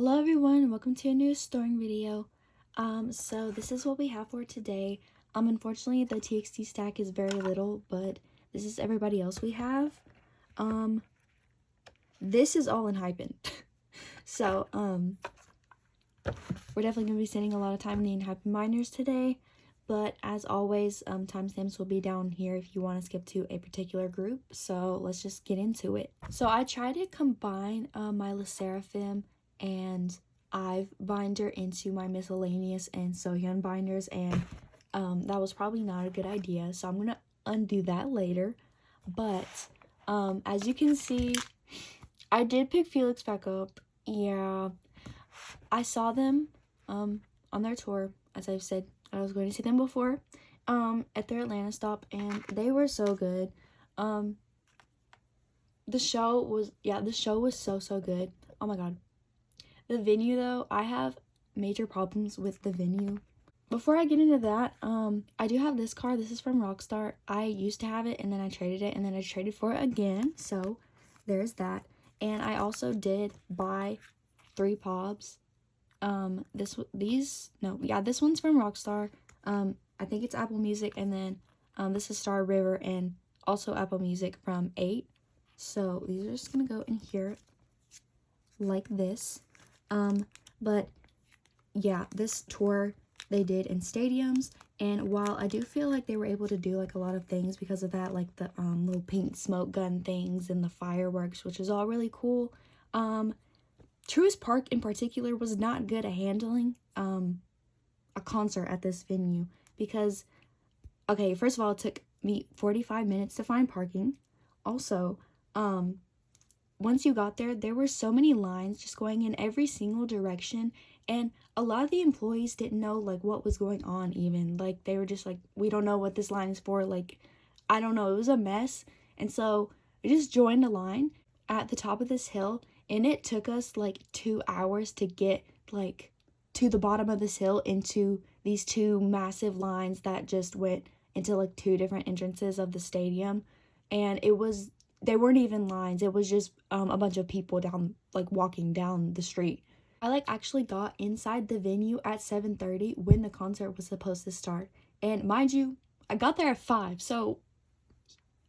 Hello everyone, welcome to a new storing video. So this is what we have for today. Unfortunately the TXT stack is very little, but this is everybody else we have. This is all Enhypen. So we're definitely gonna be spending a lot of time in the Enhypen binders today. But as always, timestamps will be down here if you want to skip to a particular group. So let's just get into it. So I tried to combine my Le Sserafim and I've binder into my miscellaneous and Sohyun binders, and that was probably not a good idea, so I'm gonna undo that later. But as you can see, I did pick Felix back up. Yeah, I saw them on their tour. As I've said, I was going to see them before at their Atlanta stop, and they were so good. The show was so good. Oh my god. The venue, though, I have major problems with the venue. Before I get into that, I do have this card. This is from Rockstar. I used to have it, and then I traded it, and then I traded for it again. So, there's that. And I also did buy 3 pobs. This one's from Rockstar. I think it's Apple Music, and then this is Star River, and also Apple Music from 8. So, these are just gonna go in here like this. But yeah, this tour they did in stadiums, and while I do feel like they were able to do like a lot of things because of that, like the little pink smoke gun things and the fireworks, which is all really cool, Truist Park in particular was not good at handling a concert at this venue because, okay, first of all, it took me 45 minutes to find parking. Also, once you got there, there were so many lines just going in every single direction, and a lot of the employees didn't know like what was going on even. Like they were just like, we don't know what this line is for. Like, I don't know. It was a mess. And so we just joined a line at the top of this hill, and it took us like 2 hours to get like to the bottom of this hill into these 2 massive lines that just went into like 2 different entrances of the stadium. And they weren't even lines. It was just a bunch of people down, like walking down the street. I like actually got inside the venue at 7:30 when the concert was supposed to start. And mind you, I got there at 5. So,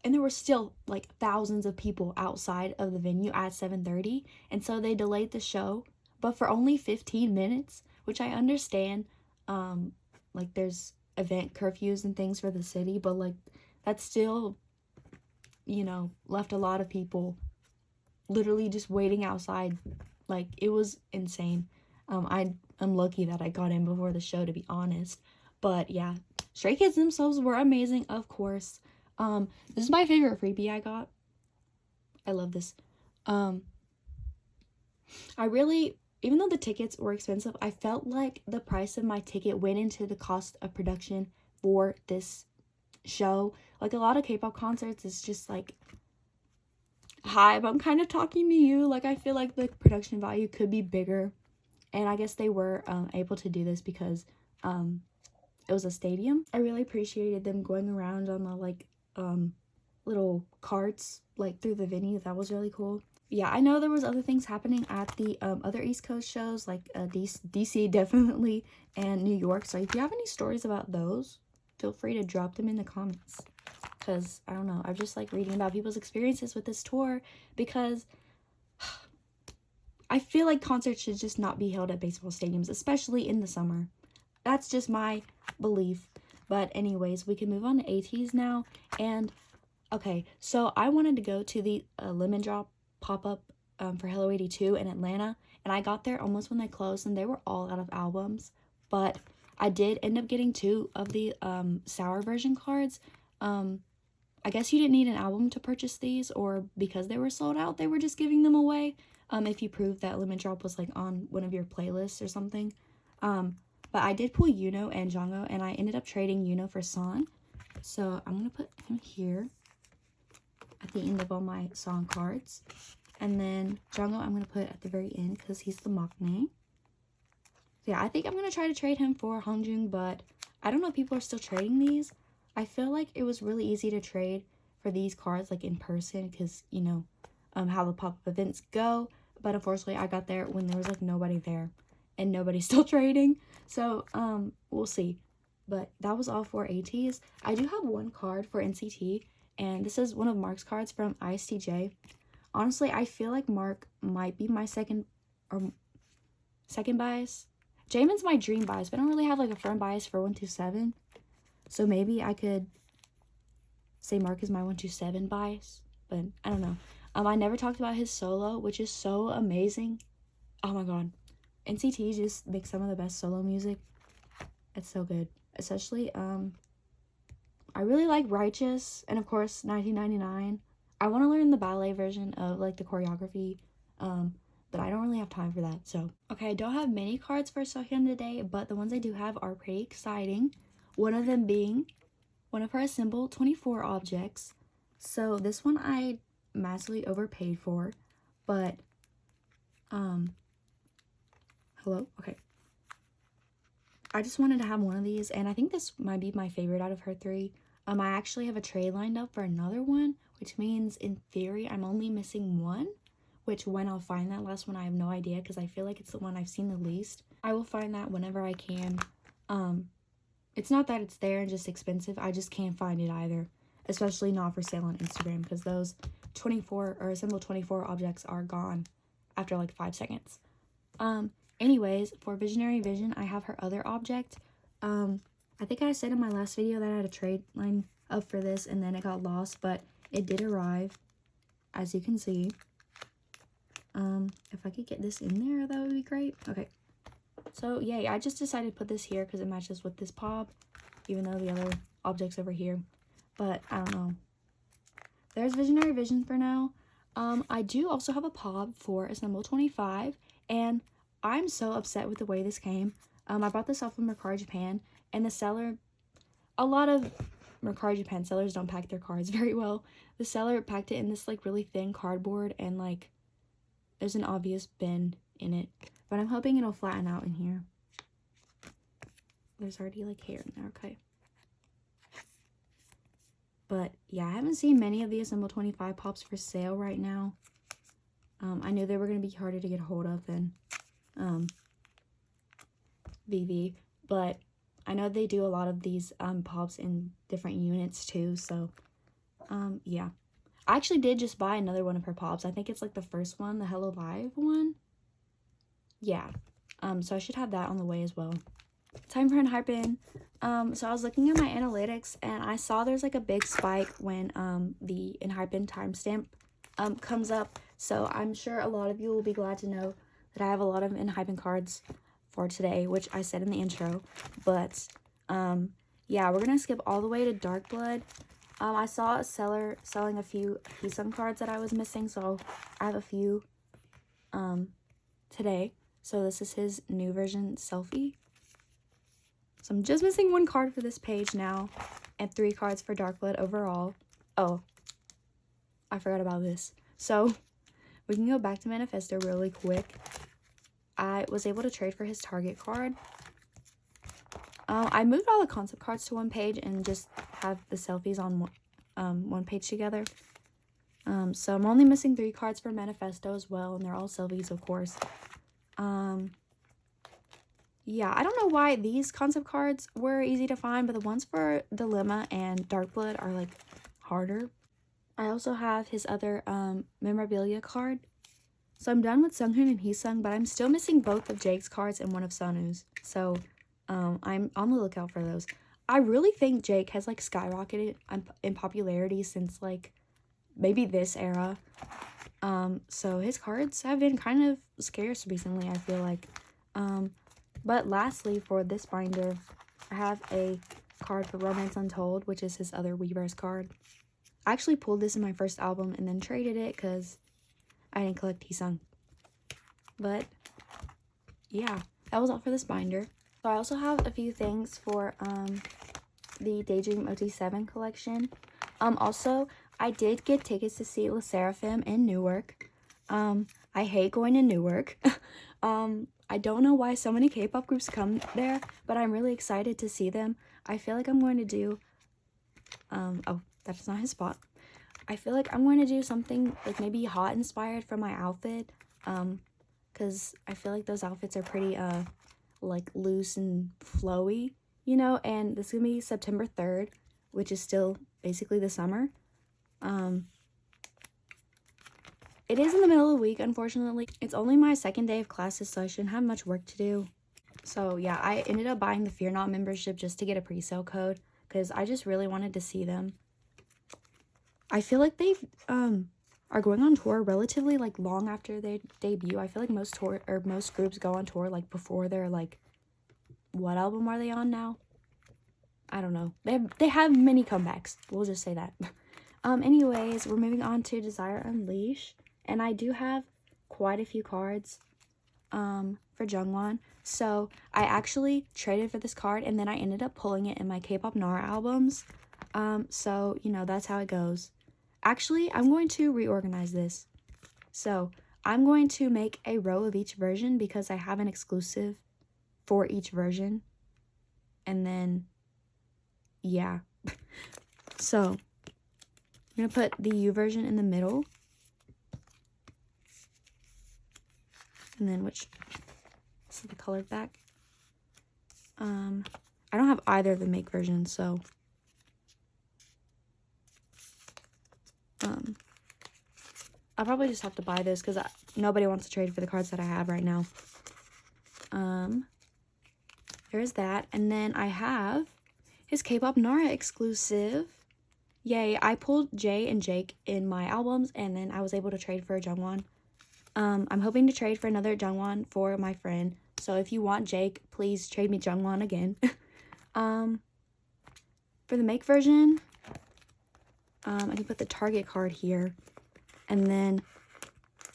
and there were still like thousands of people outside of the venue at 7:30. And so they delayed the show, but for only 15 minutes, which I understand. Like there's event curfews and things for the city, but like that's still, you know, left a lot of people literally just waiting outside. Like, it was insane. I'm lucky that I got in before the show, to be honest. But yeah, Stray Kids themselves were amazing, of course. This is my favorite freebie I got. I love this. Even though the tickets were expensive, I felt like the price of my ticket went into the cost of production for this show. Like a lot of K-pop concerts, it's just like, hi, but I'm kind of talking to you. Like, I feel like the production value could be bigger, and I guess they were able to do this because it was a stadium. I really appreciated them going around on the like little carts like through the venue. That was really cool. Yeah, I know there was other things happening at the other East Coast shows, like DC definitely, and New York. So if you have any stories about those, feel free to drop them in the comments. Because, I don't know, I just like reading about people's experiences with this tour, because I feel like concerts should just not be held at baseball stadiums, especially in the summer. That's just my belief. But anyways, we can move on to Ateez now. And, okay, so I wanted to go to the Lemon Drop pop-up for Hello 82 in Atlanta, and I got there almost when they closed, and they were all out of albums. But I did end up getting 2 of the sour version cards. I guess you didn't need an album to purchase these, or because they were sold out, they were just giving them away. If you proved that Lemon Drop was like on one of your playlists or something. But I did pull Yuno and Jongho, and I ended up trading Yuno for Son. So I'm gonna put him here at the end of all my song cards. And then Jongho I'm gonna put at the very end because he's the maknae. Yeah, I think I'm gonna try to trade him for Hongjung, but I don't know if people are still trading these. I feel like it was really easy to trade for these cards like in person because, you know, how the pop-up events go. but unfortunately I got there when there was like nobody there and nobody's still trading. So we'll see. But that was all for Ateez. I do have one card for NCT, and this is one of Mark's cards from ISTJ. Honestly, I feel like Mark might be my second bias. Jamin's my dream bias, but I don't really have like a firm bias for 127. So maybe I could say Mark is my 127 bias, but I don't know. I never talked about his solo, which is so amazing. Oh my god. NCT just makes some of the best solo music. It's so good. Especially, I really like Righteous, and of course, 1999. I want to learn the ballet version of, like, the choreography, but I don't really have time for that, so. Okay, I don't have many cards for Sohyun today, but the ones I do have are pretty exciting. One of them being one of her Symbol 24 objects. So this one I massively overpaid for, but, hello? Okay. I just wanted to have one of these, and I think this might be my favorite out of her three. I actually have a trade lined up for another one, which means in theory I'm only missing one, which when I'll find that last one I have no idea, because I feel like it's the one I've seen the least. I will find that whenever I can. It's not that it's there and just expensive, I just can't find it either, especially not for sale on Instagram, because those 24 or Symbol 24 objects are gone after like 5 seconds. Anyways, for Visionary Vision, I have her other object. I think I said in my last video that I had a trade line up for this and then it got lost, but it did arrive, as you can see. If I could get this in there, that would be great. Okay. So, yay, I just decided to put this here because it matches with this pob, even though the other object's over here. But, I don't know. There's Visionary Vision for now. I do also have a pob for a Symbol 25, and I'm so upset with the way this came. I bought this off of Mercari Japan, and the seller, a lot of Mercari Japan sellers don't pack their cards very well. The seller packed it in this like really thin cardboard, and like there's an obvious bend in it, but I'm hoping it'll flatten out in here. There's already like hair in there, okay. But yeah, I haven't seen many of the Symbol 25 pops for sale right now. I knew they were going to be harder to get a hold of than VV, but I know they do a lot of these pops in different units too, so yeah. I actually did just buy another one of her pops. I think it's like the first one, the Hello Live one. Yeah, so I should have that on the way as well. Time for Enhypen. So I was looking at my analytics and I saw there's like a big spike when the Enhypen timestamp comes up. So I'm sure a lot of you will be glad to know that I have a lot of Enhypen cards for today, which I said in the intro. But yeah, we're gonna skip all the way to Dark Blood. I saw a seller selling a few Heesung cards that I was missing, so I have a few today. So this is his new version, Selfie. So I'm just missing one card for this page now, and 3 cards for Dark Blood overall. Oh, I forgot about this. So we can go back to Manifesto really quick. I was able to trade for his Target card. I moved all the concept cards to one page and just have the selfies on one page together. So I'm only missing 3 cards for Manifesto as well, and they're all selfies, of course. Yeah, I don't know why these concept cards were easy to find, but the ones for Dilemma and Dark Blood are, like, harder. I also have his other memorabilia card. So I'm done with Sunghoon and Heesung, but I'm still missing both of Jake's cards and one of Sonu's. So I'm on the lookout for those. I really think Jake has, like, skyrocketed in popularity since, like, maybe this era. So his cards have been kind of scarce recently, I feel like. But lastly, for this binder, I have a card for Romance Untold, which is his other Weverse card. I actually pulled this in my first album and then traded it because I didn't collect Heesung. But yeah, that was all for this binder. So I also have a few things for the Daydream OT7 collection. Also, I did get tickets to see Le Seraphim in Newark. I hate going to Newark. I don't know why so many K-pop groups come there, but I'm really excited to see them. I feel like I'm going to do, oh, that's not his spot. I feel like I'm going to do something like maybe hot inspired for my outfit. because I feel like those outfits are pretty like loose and flowy, you know. And this is gonna be September 3rd, which is still basically the summer. It is in the middle of the week, unfortunately. It's only my second day of classes, so I shouldn't have much work to do. So yeah, I ended up buying the Fear Not membership just to get a pre-sale code because I just really wanted to see them. I feel like they are going on tour relatively like long after they debut. I feel like most groups go on tour like before they're like, what album are they on now? I don't know. They have many comebacks. We'll just say that. Anyways, we're moving on to Desire Unleash, and I do have quite a few cards for Jungwon. So I actually traded for this card, and then I ended up pulling it in my K-pop Nara albums. So you know, that's how it goes. Actually, I'm going to reorganize this. So I'm going to make a row of each version because I have an exclusive for each version. And then, yeah. So I'm going to put the U version in the middle. And then this is the colored back. I don't have either of the make versions, so I'll probably just have to buy this because nobody wants to trade for the cards that I have right now. There's that. And then I have his K-pop Nara exclusive. Yay, I pulled Jay and Jake in my albums, and then I was able to trade for a Jungwon. I'm hoping to trade for another Jungwon for my friend. So if you want Jake, please trade me Jungwon again. For the make version, I can put the Target card here. And then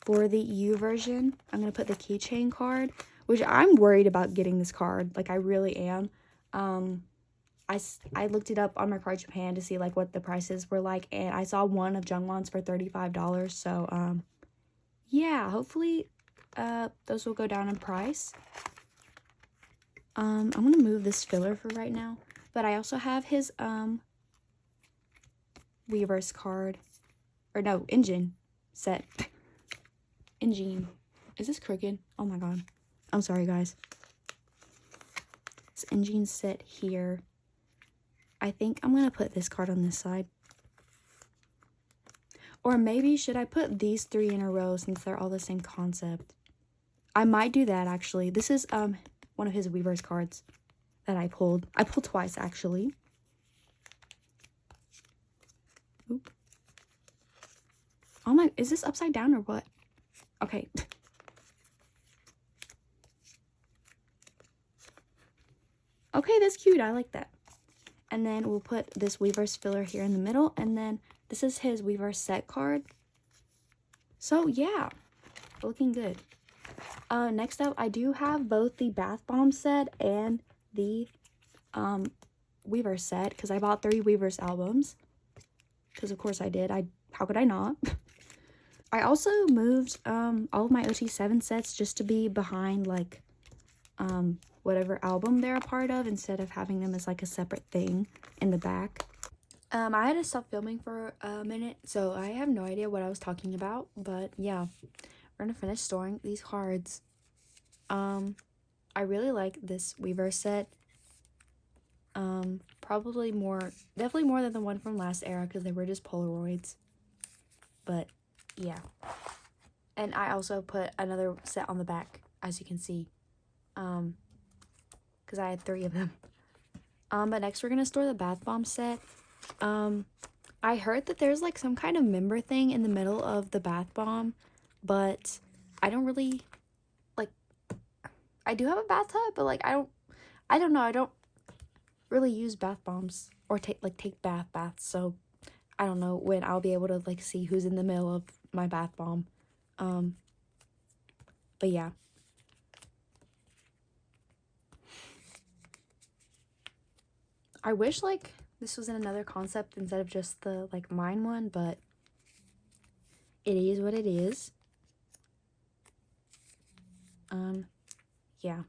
for the U version, I'm going to put the keychain card, which I'm worried about getting this card. Like, I really am. I looked it up on my Card Japan to see, like, what the prices were like, and I saw one of Jungwon's for $35. So, yeah, hopefully those will go down in price. I'm going to move this filler for right now. But I also have his Weverse card. Or no, Engine set. Engine. Is this crooked? Oh my god. I'm sorry, guys. This Engine set here. I think I'm going to put this card on this side. Or maybe should I put these three in a row since they're all the same concept? I might do that, actually. This is one of his Weverse cards that I pulled. I pulled twice, actually. Oop. Oh my, is this upside down or what? Okay. Okay, that's cute. I like that. And then we'll put this Weverse filler here in the middle. And then this is his Weverse set card. So, yeah. Looking good. Next up, I do have both the Bath Bomb set and the Weverse set. Because I bought 3 Weverse albums. Because, of course, I did. How could I not? I also moved all of my OT7 sets just to be behind, like, whatever album they're a part of instead of having them as, like, a separate thing in the back. I had to stop filming for a minute, so I have no idea what I was talking about, but yeah, we're gonna finish storing these cards. I really like this Weverse set. Definitely more than the one from last era because they were just Polaroids, but yeah. And I also put another set on the back, as you can see, because I had 3 of them. But next we're gonna store the Bath Bomb set. I heard that there's like some kind of member thing in the middle of the Bath Bomb, but I don't really, like, I do have a bathtub, but like I don't know, I don't really use bath bombs or take baths, so I don't know when I'll be able to like see who's in the middle of my bath bomb. But yeah. I wish like this was in another concept instead of just the like mine one, but it is what it is. Yeah.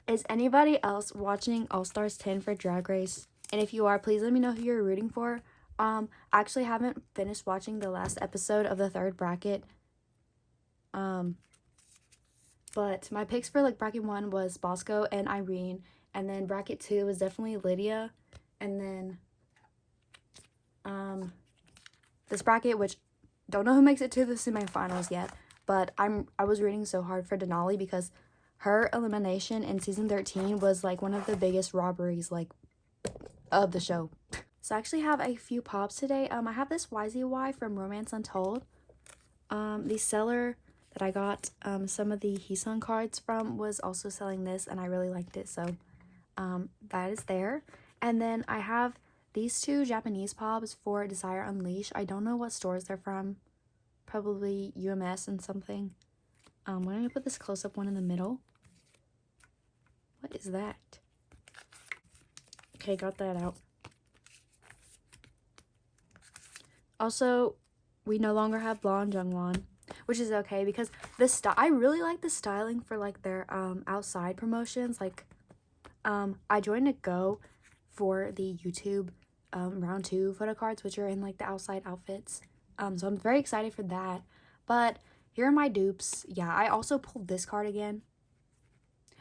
Is anybody else watching All Stars 10 for Drag Race? And if you are, please let me know who you're rooting for. I actually haven't finished watching the last episode of the 3rd bracket. But my picks for like bracket 1 was Bosco and Irene, and then bracket 2 was definitely Lydia, and then this bracket, which don't know who makes it to the semifinals yet, but I was rooting so hard for Denali because her elimination in season 13 was like one of the biggest robberies like of the show. So I actually have a few pops today. I have this YZY from Romance Untold. The seller that I got some of the Heesung cards from was also selling this, and I really liked it, so that is there. And then I have these two Japanese pobs for Desire Unleash. I don't know what stores they're from, probably UMS and something. I'm going to put this close-up one in the middle. What is that? Okay, got that out. Also, we no longer have Blonde Jungwon, which is okay because I really like the styling for like their outside promotions. Like I joined a Go for the YouTube round 2 photo cards, which are in like the outside outfits. So I'm very excited for that. But here are my dupes. Yeah, I also pulled this card again.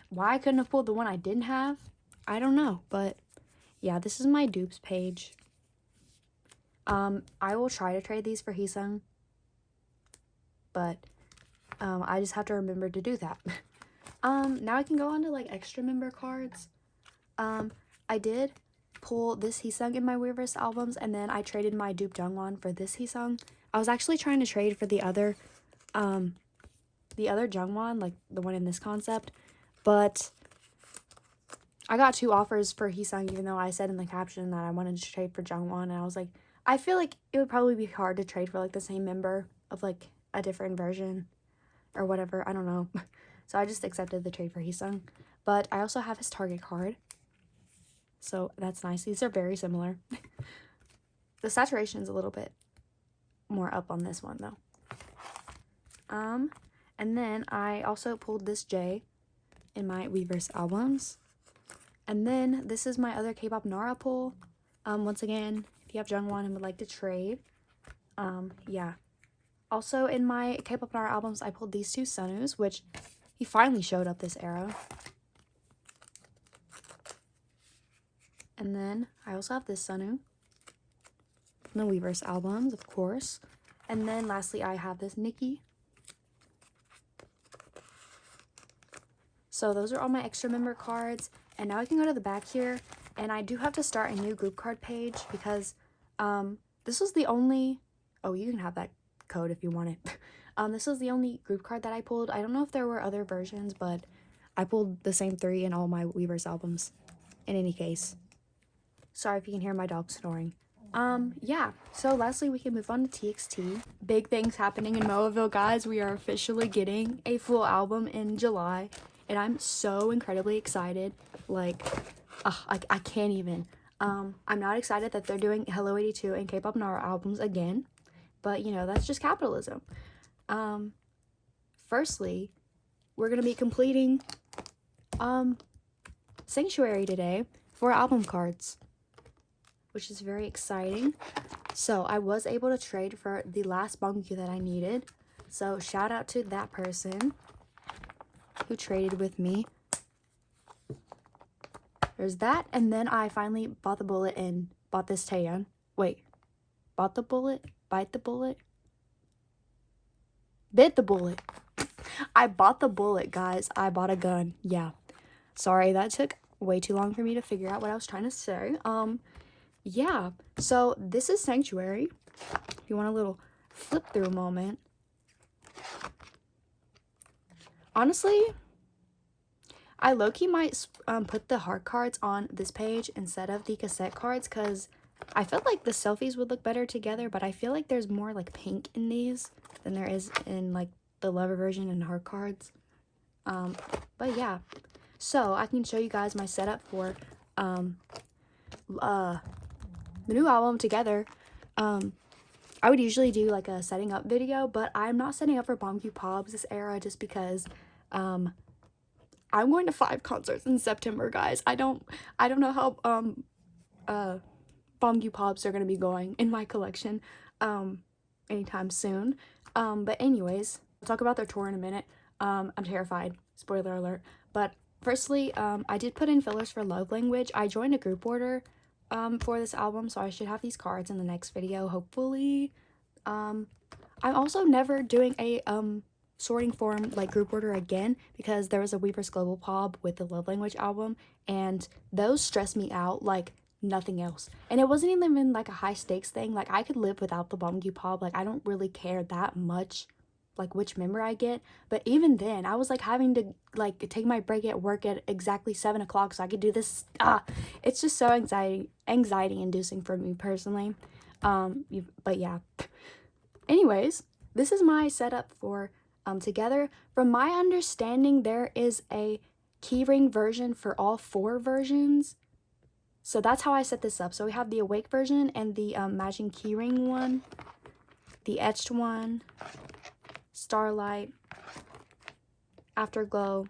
Why I couldn't have pulled the one I didn't have, I don't know. But yeah, this is my dupes page. I will try to trade these for Heesung, but I just have to remember to do that. Now I can go on to like extra member cards. I did pull this Heesung in my Weverse albums, and then I traded my dupe Jungwon for this Heesung. I was actually trying to trade for the other Jungwon, like the one in this concept, but I got 2 offers for Heesung, even though I said in the caption that I wanted to trade for Jungwon, and I was like, I feel like it would probably be hard to trade for like the same member of like a different version or whatever. I don't know. So I just accepted the trade for Heesung. But I also have his Target card, so that's nice. These are very similar. The saturation is a little bit more up on this one though. And then I also pulled this J in my Weverse albums. And then this is my other K-pop Nara pull. Once again, if you have Jungwon and would like to trade, yeah. Also in my K-pop Nara albums, I pulled these 2 Sunus, which he finally showed up this era. And then I also have this Sunu from the Weverse albums, of course. And then lastly, I have this Nikki. So those are all my extra member cards. And now I can go to the back here. And I do have to start a new group card page because this was the only... Oh, you can have that code if you want it. This was the only group card that I pulled. I don't know if there were other versions, but I pulled the same 3 in all my Weverse albums. In any case. Sorry if you can hear my dog snoring. Yeah. So lastly, we can move on to TXT. Big things happening in Moaville, guys. We are officially getting a full album in July. And I'm so incredibly excited. Like, I can't even. I'm not excited that they're doing Hello 82 and K-pop Nara albums again. But, you know, that's just capitalism. Firstly, we're going to be completing Sanctuary today for album cards, which is very exciting. So I was able to trade for the last Bongyu that I needed. So shout out to that person who traded with me. There's that. And then I finally bought the bullet and bought this Taeyeon. Wait. Bought the bullet? Bite the bullet? Bit the bullet. I bought the bullet, guys. I bought a gun. Yeah. Sorry, that took way too long for me to figure out what I was trying to say. Yeah. So this is Sanctuary. If you want a little flip through moment. Honestly, I low-key might put the heart cards on this page instead of the cassette cards because I felt like the selfies would look better together, but I feel like there's more like pink in these than there is in like the lover version and heart cards. But yeah. So I can show you guys my setup for the new album together. I would usually do like a setting up video, but I'm not setting up for Bongyu Pobs this era just because I'm going to 5 concerts in September, guys. I don't know how Bongyu Pobs are going to be going in my collection anytime soon. But anyways, I'll talk about their tour in a minute. I'm terrified. Spoiler alert. But firstly, I did put in fillers for Love Language. I joined a group order for this album, so I should have these cards in the next video, hopefully. I'm also never doing a sorting form like group order again, because there was a Weverse Global Pob with the Love Language album, and those stress me out like nothing else. And it wasn't even like a high stakes thing. Like, I could live without the Bumgu Pob. Like, I don't really care that much like which member I get. But even then, I was like having to like take my break at work at exactly 7 o'clock so I could do this. It's just so anxiety inducing for me personally. But yeah. Anyways, this is my setup for Together. From my understanding, there is a keyring version for all 4 versions. So that's how I set this up. So we have the Awake version and the matching keyring one, the etched one, Starlight, Afterglow,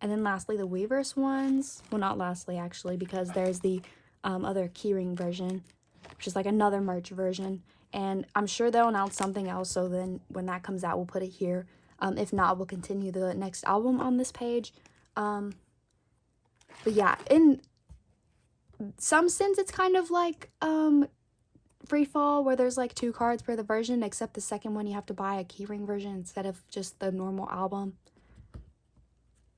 and then lastly the Weverse ones. Well, not lastly actually, because there's the other keyring version, which is like another merch version. And I'm sure they'll announce something else, so then when that comes out, we'll put it here. If not, we'll continue the next album on this page. But yeah, in some sense, it's kind of like Free Fall, where there's like 2 cards per the version, except the second one you have to buy a keyring version instead of just the normal album.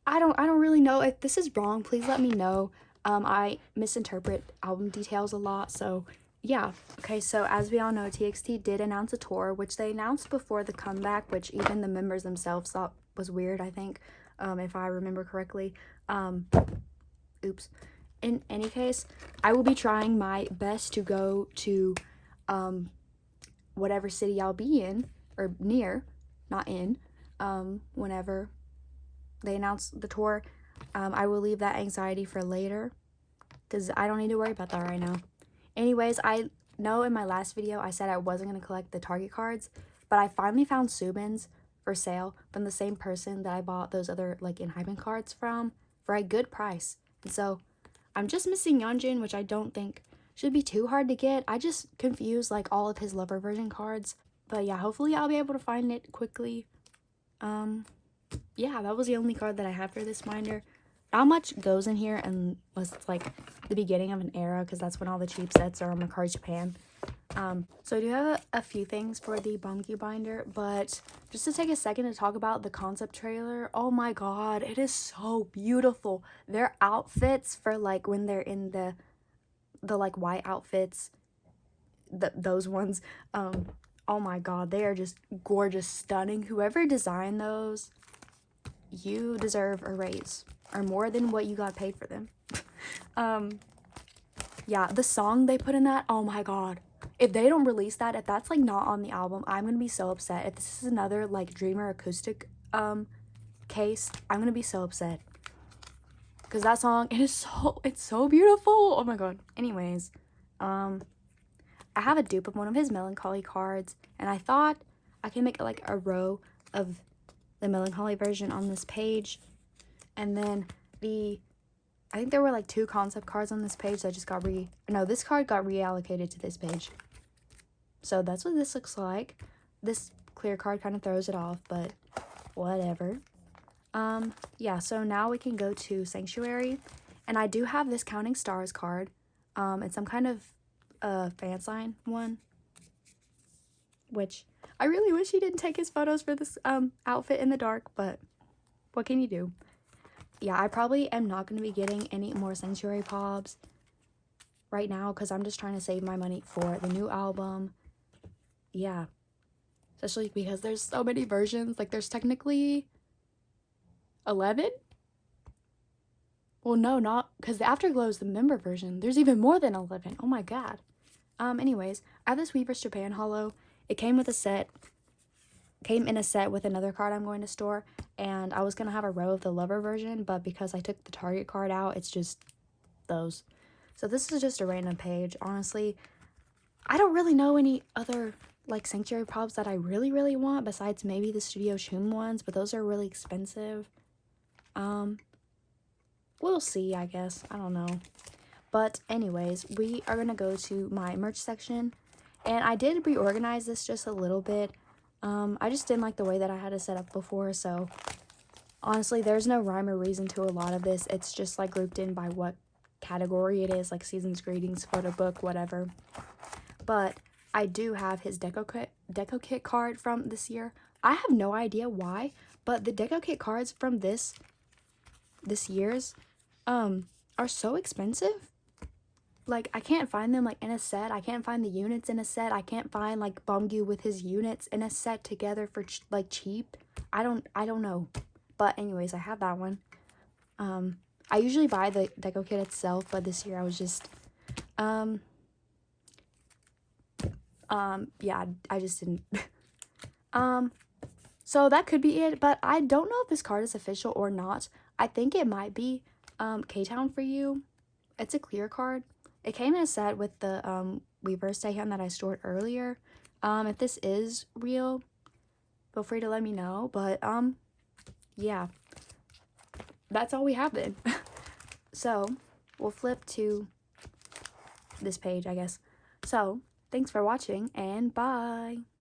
I don't really know. If this is wrong, please let me know. I misinterpret album details a lot, so yeah. Okay, so as we all know, TXT did announce a tour, which they announced before the comeback, which even the members themselves thought was weird, I think, if I remember correctly. Oops. In any case, I will be trying my best to go to whatever city I'll be in, or near, not in, whenever they announce the tour. I will leave that anxiety for later, because I don't need to worry about that right now. Anyways, I know in my last video I said I wasn't going to collect the Target cards, but I finally found Subins for sale from the same person that I bought those other like Enhypen cards from for a good price. And so I'm just missing Yeonjun, which I don't think should be too hard to get. I just confused like all of his lover version cards. But yeah, hopefully I'll be able to find it quickly. Yeah, that was the only card that I had for this binder. Not much goes in here unless it's like the beginning of an era, because that's when all the cheap sets are on Cards Japan. So I do have a few things for the Bumgu binder, but just to take a second to talk about the concept trailer. Oh my god, it is so beautiful. Their outfits for like when they're in the like white outfits, those ones, oh my god, they are just gorgeous, stunning. Whoever designed those, you deserve a raise, or more than what you got paid for them. Yeah, the song they put in that, oh my god. If they don't release that, if that's like not on the album, I'm gonna be so upset. If this is another like Dreamer acoustic case, I'm gonna be so upset, because that song, it's so beautiful. Oh my god. Anyways, I have a dupe of one of his Melancholy cards, and I thought I can make like a row of the Melancholy version on this page, and then I think there were like 2 concept cards on this page that just got this card got reallocated to this page. So that's what this looks like. This clear card kind of throws it off, but whatever. Yeah, so now we can go to Sanctuary, and I do have this Counting Stars card. It's some kind of fan sign one, which I really wish he didn't take his photos for this outfit in the dark, but what can you do? Yeah, I probably am not going to be getting any more Sanctuary Pobs right now, because I'm just trying to save my money for the new album. Yeah, especially because there's so many versions. Like, there's technically 11? Well, no, not, because the Afterglow is the member version. There's even more than 11. Oh my god. Anyways, I have this Weverse Japan holo. It came with a set. Came in a set with another card I'm going to store, and I was going to have a row of the lover version, but because I took the Target card out, it's just those. So this is just a random page. Honestly, I don't really know any other like Sanctuary Pobs that I really want, besides maybe the Studio Shun ones, but those are really expensive. We'll see, I guess. I don't know. But anyways, we are going to go to my merch section, and I did reorganize this just a little bit. I just didn't like the way that I had it set up before, so honestly, there's no rhyme or reason to a lot of this. It's just like grouped in by what category it is, like season's greetings, photo book, whatever. But I do have his deco kit card from this year. I have no idea why, but the deco kit cards from this year's are so expensive. Like, I can't find them like in a set. I can't find the units in a set. I can't find like Bumgu with his units in a set together for like cheap. I don't know. But anyways, I have that one. I usually buy the deco kit itself, but this year I was just yeah, I just didn't. So that could be it, but I don't know if this card is official or not. I think it might be K-Town for you. It's a clear card. It came in a set with the Weaver's Taehyun that I stored earlier. If this is real, feel free to let me know. But yeah, that's all we have then. So we'll flip to this page, I guess. So thanks for watching, and bye.